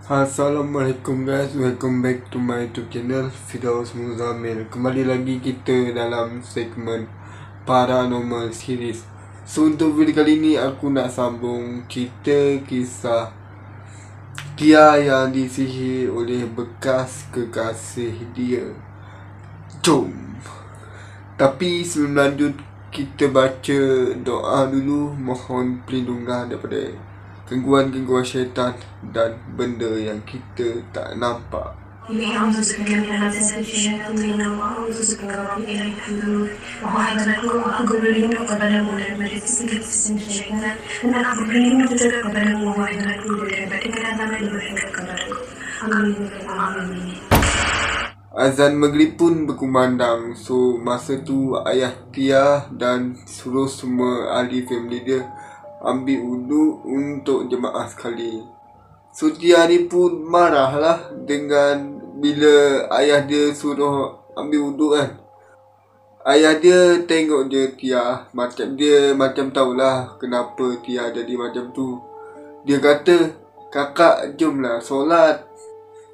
Assalamualaikum guys, welcome back to my YouTube channel Firdaus Muzamil. Kembali lagi kita dalam segmen Paranormal Series. So untuk video kali ni aku nak sambung cerita kisah Tia yang disihir oleh bekas kekasih dia. Jom. Tapi sebelum lanjut, kita baca doa dulu, mohon perlindungan daripada gangguan-gangguan syaitan dan benda yang kita tak nampak. Azan maghrib pun berkumandang. So masa tu ayah Tia dan suruh semua ahli family dia ambil wuduk untuk jemaah sekali. So Tia ni pun marah lah dengan bila ayah dia suruh ambil wuduk kan. Ayah dia tengok je Tia, macam tahulah kenapa Tia jadi macam tu. Dia kata, "Kakak jomlah solat."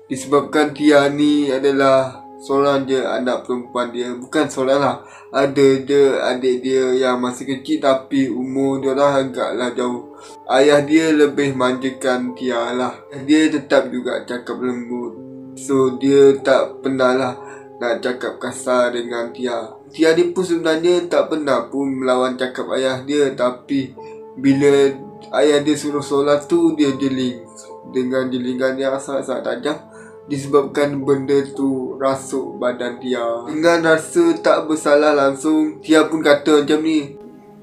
Disebabkan Tia ni adalah seorang je anak perempuan dia. Bukan seorang lah, ada je adik dia yang masih kecil tapi umur dia orang agaklah jauh. Ayah dia lebih manjakan Tia lah. Dia tetap juga cakap lembut. So dia tak pernah lah nak cakap kasar dengan Tia. Tia ni pun sebenarnya tak pernah pun melawan cakap ayah dia. Tapi bila ayah dia suruh solat tu, dia jeling dengan jelingan yang sangat-sangat tajam. Disebabkan benda tu rasuk badan Tia. Dengan rasa tak bersalah langsung, Tia pun kata macam ni,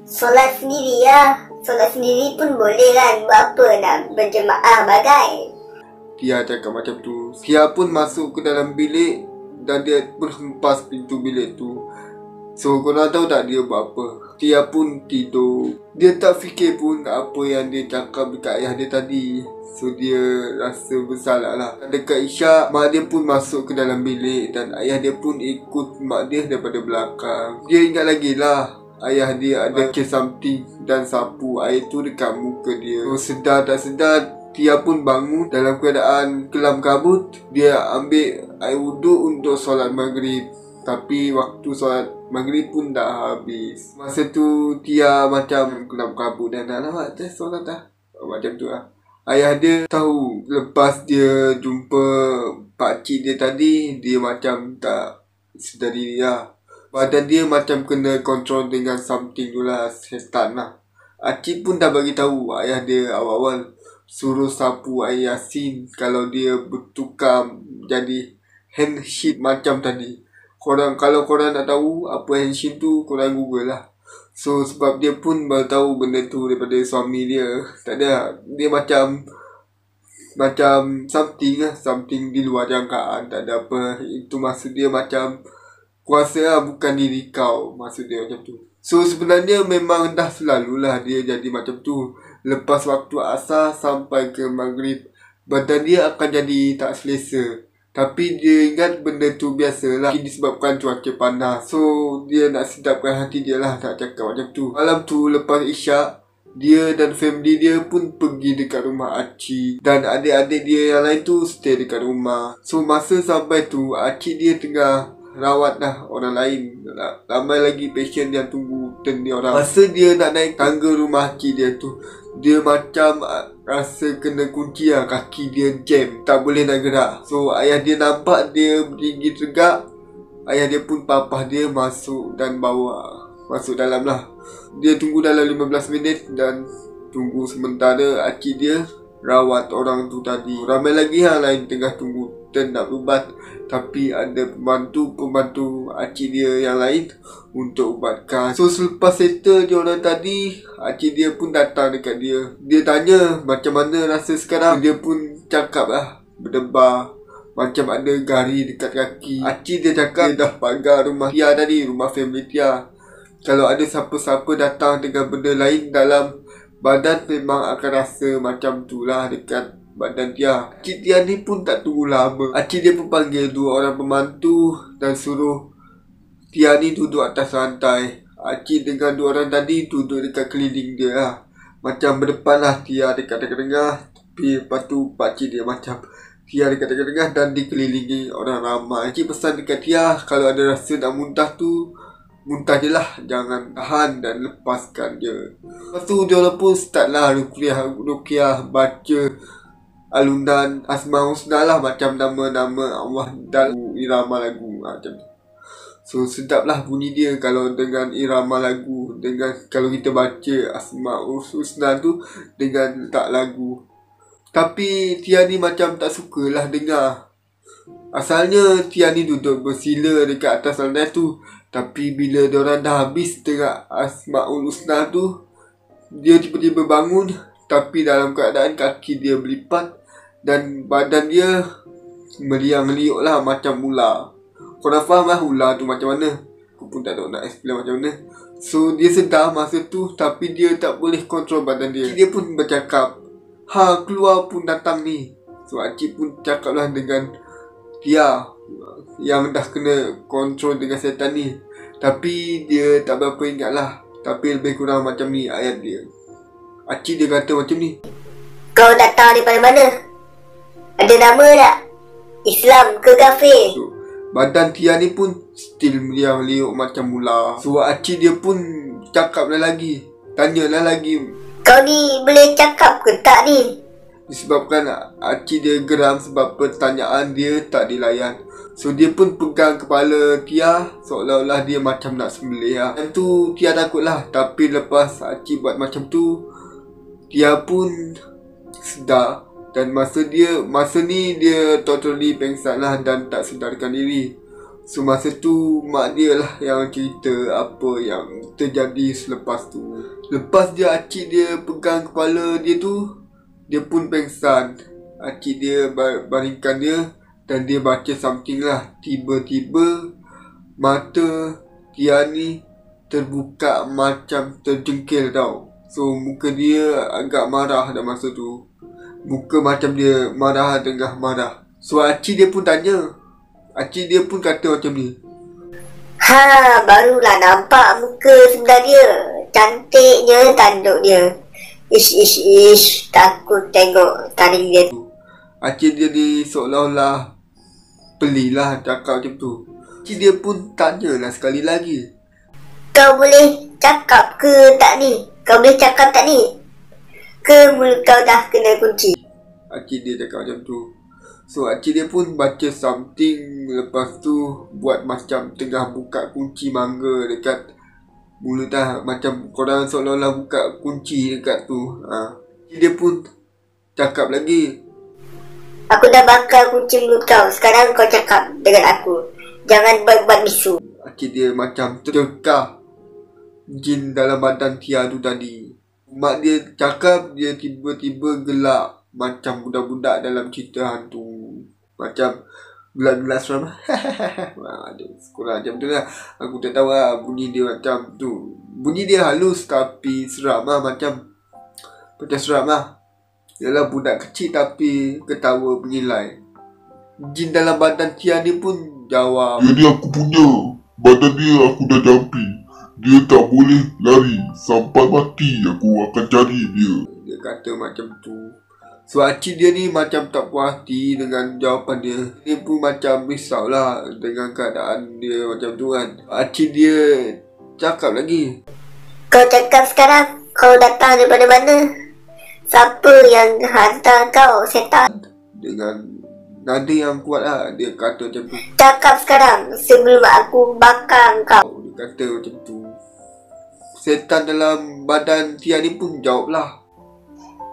"Solat sendiri ya. Solat sendiri pun boleh kan. Buat apa nak berjemaah bagai?" Tia cakap macam tu. Tia pun masuk ke dalam bilik dan dia pun hempas pintu bilik tu. So korang tahu tak dia buat apa? Tia pun tidur. Dia tak fikir pun apa yang dia cakap dekat ayah dia tadi. So dia rasa bersalah lah. Dekat isyak, mak dia pun masuk ke dalam bilik dan ayah dia pun ikut mak dia daripada belakang. Dia ingat lagi lah ayah dia ada case something dan sapu air tu dekat muka dia. So sedar tak sedar, Tia pun bangun dalam keadaan kelam kabut. Dia ambil air wuduk untuk solat maghrib. Tapi waktu solat maghrib pun dah habis. Masa tu Tia macam kelam kabut dan dah lama tak solat dah. Macam tu lah. Ayah dia tahu lepas dia jumpa pakcik dia tadi, dia macam tak sedar diri lah. Badan dia macam kena kontrol dengan something tu lah, setan lah. Akcik pun dah bagi tahu ayah dia awal-awal suruh sapu air Yasin kalau dia bertukar jadi handshake macam tadi. Kalau korang nak tahu apa handshake tu, korang google lah. So sebab dia pun baru tahu benda tu daripada suami dia. Tak ada, dia macam something lah, something di luar jangkaan. Tak ada apa. Itu maksud dia macam kuasa lah, bukan diri kau. Maksud dia macam tu. So sebenarnya memang dah selalulah dia jadi macam tu. Lepas waktu asar sampai ke maghrib, badan dia akan jadi tak selesa. Tapi dia ingat benda tu biasalah, disebabkan cuaca panas. So dia nak sedapkan hati dia lah, nak cakap macam tu. Malam tu lepas isyak, dia dan family dia pun pergi dekat rumah Acik. Dan adik-adik dia yang lain tu stay dekat rumah. So masa sampai tu, Acik dia tengah rawat lah orang lain. Ramai lagi patient yang tunggu turn dia orang. Masa dia nak naik tangga rumah Acik dia tu, dia macam rasa kena kunci lah, kaki dia jam, tak boleh nak gerak. So ayah dia nampak dia berdiri tegak. Ayah dia pun papah dia masuk dan bawa masuk dalam lah. Dia tunggu dalam 15 minit dan tunggu sementara Acik dia rawat orang tu tadi. Ramai lagi yang lain tengah tunggu turn nak ubat. Tapi ada pembantu Acik dia yang lain untuk ubatkan. So selepas settle dia orang tadi, Acik dia pun datang dekat dia. Dia tanya macam mana rasa sekarang. Dia pun cakap lah, berdebar, macam ada gari dekat kaki. Acik dia cakap dia dah pagar rumah Tia tadi, rumah family Tia. Kalau ada siapa-siapa datang dengan benda lain dalam badan, memang akan rasa macam tu lah dekat badan Tia. Acik Tia ni pun tak tunggu lama. Acik dia pun panggil 2 orang pembantu dan suruh Tia ni duduk atas lantai. Acik dengan 2 orang tadi duduk dekat keliling dia lah. Macam berdepan lah, Tia dekat tengah. Lepas tu pakcik dia macam Tia dekat tengah-tengah dan dikelilingi orang ramai. Cik pesan dekat Tia, kalau ada rasa nak muntah tu, muntah je lah, jangan tahan dan lepaskan je. Lepas tu diorang pun start lah ruqyah baca alunan Asmaul Husna lah, macam nama-nama Allah dan irama lagu macam tu. So sedap lah bunyi dia kalau dengan irama lagu, dengan kalau kita baca Asmaul Husna tu dengan tak lagu. Tapi Tia ni macam tak sukalah dengar. Asalnya Tia ni duduk bersila dekat atas lantai tu, tapi bila diorang dah habis tengah Asmaul Husna tu, dia tiba-tiba bangun, tapi dalam keadaan kaki dia berlipat dan badan dia meliang-liuk lah macam ular. Korang faham lah ular tu macam mana? Aku pun tak tahu nak explain macam mana. So dia sedar masa tu, tapi dia tak boleh kontrol badan dia. Dia pun bercakap, "Ha, keluar pun datang ni." So Acik pun cakap lah dengan Tia yang dah kena kontrol dengan setan ni. Tapi dia tak berapa ingat lah. Tapi lebih kurang macam ni ayat dia. Acik dia kata macam ni, "Kau datang daripada mana? Ada nama tak? Islam ke kafir?" So badan Tia ni pun still meliang-liuk macam ular. So Acik dia pun cakap lagi, tanyalah lagi, "Kau ni boleh cakap ke tak ni?" Disebabkan Acik dia geram sebab pertanyaan dia tak dilayan. So dia pun pegang kepala Tia seolah-olah dia macam nak sembelih lah. Time tu Tia takut lah. Tapi lepas Acik buat macam tu, Tia pun sedar. Dan masa ni dia totally pengsan lah dan tak sedarkan diri. So masa tu mak dia lah yang cerita apa yang terjadi selepas tu. Lepas dia Acik dia pegang kepala dia tu, dia pun pengsan. Acik dia baringkan dia dan dia baca something lah. Tiba-tiba mata Tia ni terbuka macam terjengkil tau. So muka dia agak marah dah masa tu. Muka macam dia marah tengah marah. So Acik dia pun tanya. Acik dia pun kata macam ni, "Ha, barulah nampak muka sebenar dia. Cantiknya tanduk dia. Ish, takut tengok taring dia." Acik dia ni seolah-olah pelilah cakap macam tu. Acik dia pun tanyalah sekali lagi, "Kau boleh cakap ke tak ni? Kau boleh cakap tak ni? Ke mulut kau dah kena kunci?" Acik dia cakap macam tu. So acik dia pun baca something. Lepas tu buat macam tengah buka kunci mangga dekat mulut dah. Macam korang seolah-olah buka kunci dekat tu. Acik dia pun cakap lagi, "Aku dah bakar kunci mulut kau. Sekarang kau cakap dengan aku. Jangan buat bisu." Acik dia macam terkah jin dalam badan Tia tu tadi. Mak dia cakap dia tiba-tiba gelak macam budak-budak dalam cerita hantu. Macam gelak-gelak seram. Aduh, sekolah macam tu lah. Aku tak tahu lah bunyi dia macam tu. Bunyi dia halus tapi seram lah. Macam seram lah. Yalah budak kecil tapi ketawa menilai. Jin dalam badan Tia ni pun jawab, "Jadi aku punya. Badan dia aku dah jampi. Dia tak boleh lari. Sampai mati aku akan cari dia." Dia kata macam tu. So Acik dia ni macam tak puas hati dengan jawapan dia. Dia pun macam risau lah dengan keadaan dia macam tu kan. Acik dia cakap lagi, "Kau cakap sekarang. Kau datang daripada mana? Siapa yang hantar kau, setan?" dengan nada yang kuat lah. Dia kata macam tu. "Cakap sekarang sebelum aku bakar kau." Dia kata macam tu. Setan dalam badan Tia ni pun jawab lah,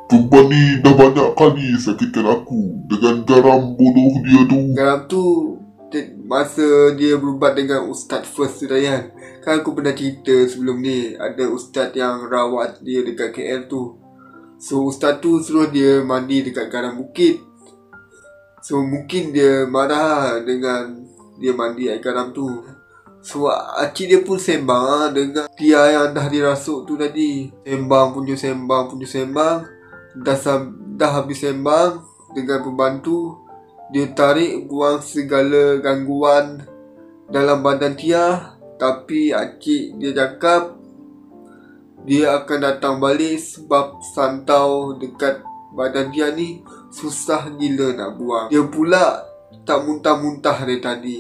"Perempuan ni dah banyak kali sakitkan aku dengan garam bodoh dia tu." garam tu masa dia berubat dengan Ustaz First tu kan. Kan aku pernah cerita sebelum ni, ada Ustaz yang rawat dia dekat KL tu. So Ustaz tu suruh dia mandi dekat garam bukit. So mungkin dia marah dengan dia mandi air garam tu. So Acik dia pun sembang dengan Tia yang dah dirasuk tu tadi. Sembang. Dah habis sembang dengan pembantu, dia tarik buang segala gangguan dalam badan Tia. Tapi Acik dia cakap dia akan datang balik sebab santau dekat badan dia ni susah gila nak buang. Dia pula tak muntah-muntah dari tadi.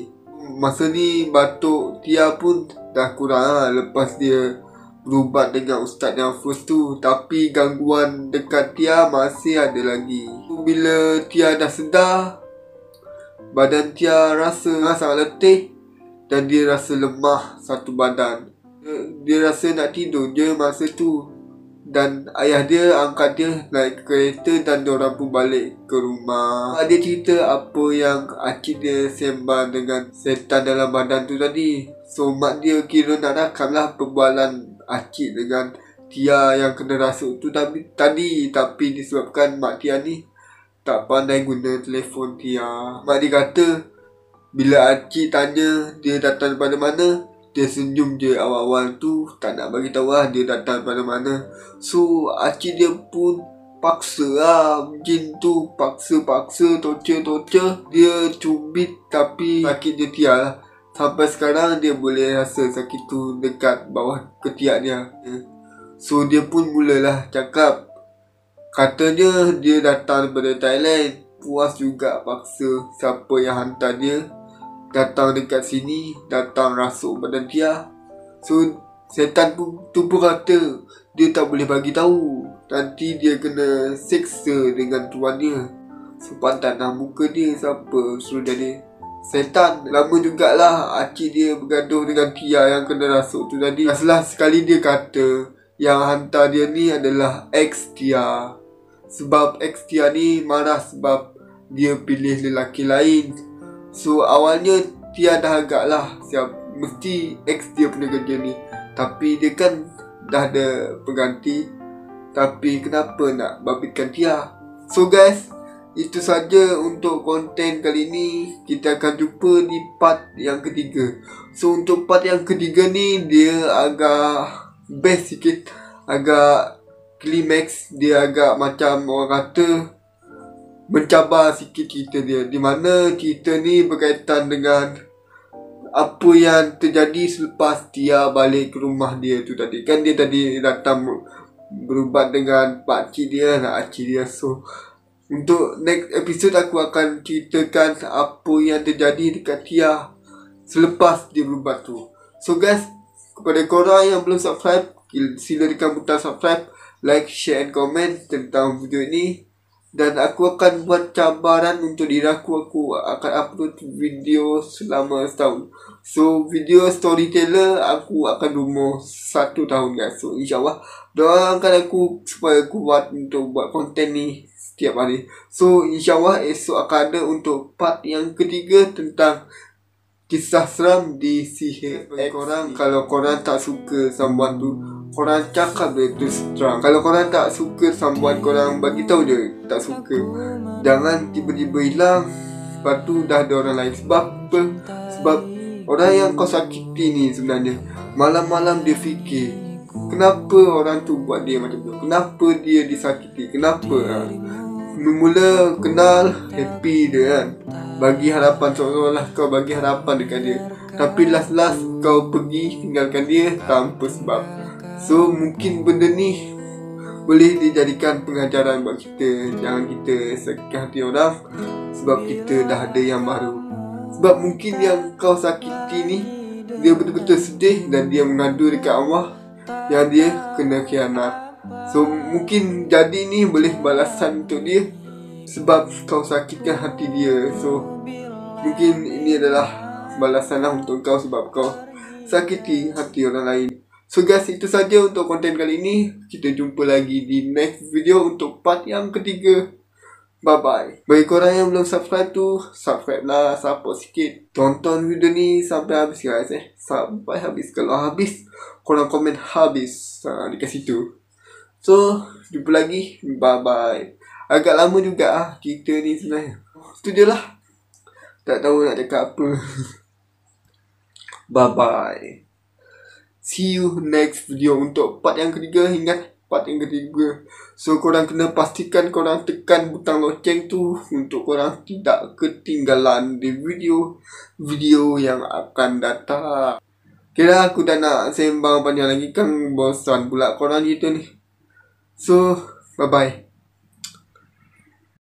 Masa ni batuk Tia pun dah kurang lah lepas dia berubat dengan ustaz yang first tu. Tapi gangguan dekat Tia masih ada lagi. Bila Tia dah sedar, badan Tia rasa sangat letih dan dia rasa lemah satu badan. Dia rasa nak tidur je masa tu. Dan ayah dia angkat dia naik kereta dan diorang pun balik ke rumah. Dia cerita apa yang acik dia sembang dengan setan dalam badan tu tadi. So mak dia kira nak rakam lah perbualan acik dengan Tia yang kena rasuk tu tadi. Tapi disebabkan mak Tia ni tak pandai guna telefon Tia. Mak dia kata bila acik tanya dia datang pada mana, dia senyum je awal-awal tu, tak nak bagi tahu lah dia datang pada mana. So acik dia pun paksa lah jin tu, paksa torture. Dia cubit tapi sakit je Tia lah. Sampai sekarang dia boleh rasa sakit tu dekat bawah ketiak dia. So dia pun mulalah cakap, katanya dia datang daripada Thailand. Puas juga paksa siapa yang hantar dia datang dekat sini, datang rasuk badan Tia. So setan pun kata dia tak boleh bagi tahu, nanti dia kena seksa dengan tuan dia. So pantatlah muka dia, siapa suruh jadi setan. Lama jugalah acik dia bergaduh dengan Tia yang kena rasuk tu tadi. Last sekali dia kata yang hantar dia ni adalah ex Tia. Sebab ex Tia ni marah sebab dia pilih lelaki lain. So awalnya Tia dah agak lah siap, mesti ex dia punya kerja ni. Tapi dia kan dah ada pengganti. Tapi kenapa nak babitkan Tia? So guys, itu saja untuk konten kali ni. Kita akan jumpa di part yang ketiga. So untuk part yang ketiga ni dia agak best sikit, agak climax. Dia agak macam orang kata mencabar sikit cerita dia, di mana cerita ni berkaitan dengan apa yang terjadi selepas Tia balik ke rumah dia tu tadi. Kan dia tadi datang berubat dengan pakcik dia, acik dia. So untuk next episode aku akan ceritakan apa yang terjadi dekat Tia selepas dia berubat tu. So guys, kepada korang yang belum subscribe, sila tekan butang subscribe, like, share and comment tentang video ni. Dan aku akan buat cabaran untuk diri aku. Aku akan upload video selama setahun. So video storyteller aku akan umur 1 tahun guys. So insyaAllah doakan aku supaya aku buat untuk buat konten ni setiap hari. So insyaAllah esok akan ada untuk part yang ketiga tentang kisah seram di sihir. Korang, kalau korang tak suka sambuan tu, korang cakap dia terus terang. Kalau korang tak suka sambuan, korang bagi tahu je tak suka. Jangan tiba-tiba hilang, lepas tu dah ada orang lain. Sebab apa? Sebab orang yang kau sakiti ni sebenarnya malam-malam dia fikir, kenapa orang tu buat dia macam tu, kenapa dia disakiti, kenapa mula-mula kenal happy dia kan, bagi harapan, seolah-olah kau bagi harapan dekat dia. Tapi last kau pergi tinggalkan dia tanpa sebab. So mungkin benda ni boleh dijadikan pengajaran buat kita. Jangan kita sakit hati orang sebab kita dah ada yang baru. Sebab mungkin yang kau sakiti ni dia betul-betul sedih dan dia mengadu dekat Allah yang dia kena khianat. So mungkin jadi ni boleh balasan untuk dia sebab kau sakitkan hati dia. So mungkin ini adalah balasan lah untuk kau sebab kau sakiti hati orang lain. So guys, itu saja untuk konten kali ini. Kita jumpa lagi di next video untuk part yang ketiga. Bye bye. Bagi korang yang belum subscribe tu, subscribe lah, support sikit. Tonton video ni sampai habis guys sampai habis. Kalau habis, korang komen habis dekat situ. So jumpa lagi. Bye bye. Agak lama juga cerita ni sebenarnya. Itu je lah, tak tahu nak cakap apa. Bye bye. See you next video untuk part yang ketiga. Ingat, part yang ketiga. So korang kena pastikan korang tekan butang loceng tu untuk korang tidak ketinggalan di video yang akan datang. Kira aku dah nak sembang panjang lagi kan, bosan pula korang gitu ni. So bye bye.